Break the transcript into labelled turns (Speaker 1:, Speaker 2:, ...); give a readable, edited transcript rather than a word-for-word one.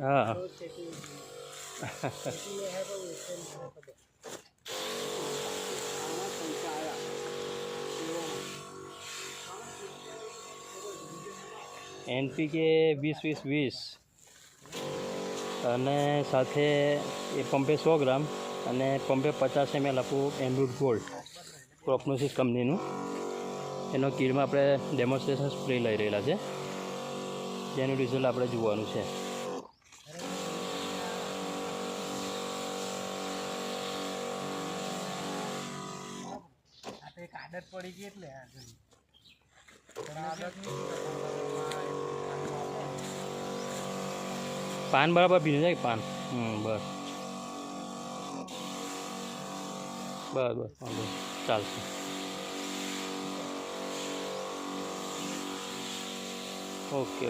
Speaker 1: હા NPK 20-20-20 અને સાથે એ પંપે 100 ગ્રામ અને પંપે 50 ml આપવું એમરૂટ ગોલ્ડ ક્રોપનોસિસ કંપનીનું. એનો કીડમાં આપણે ડેમોન્સ્ટ્રેશન સ્પ્રે લઈ રહેલા છે, જેનું રિઝલ્ટ આપણે જોવાનું છે.
Speaker 2: આદત પડી ગઈ એટલે
Speaker 1: પાન બરાબર ભીનું છે પાન. બસ બસ બસ વાંધો ચાલશે. ઓકે.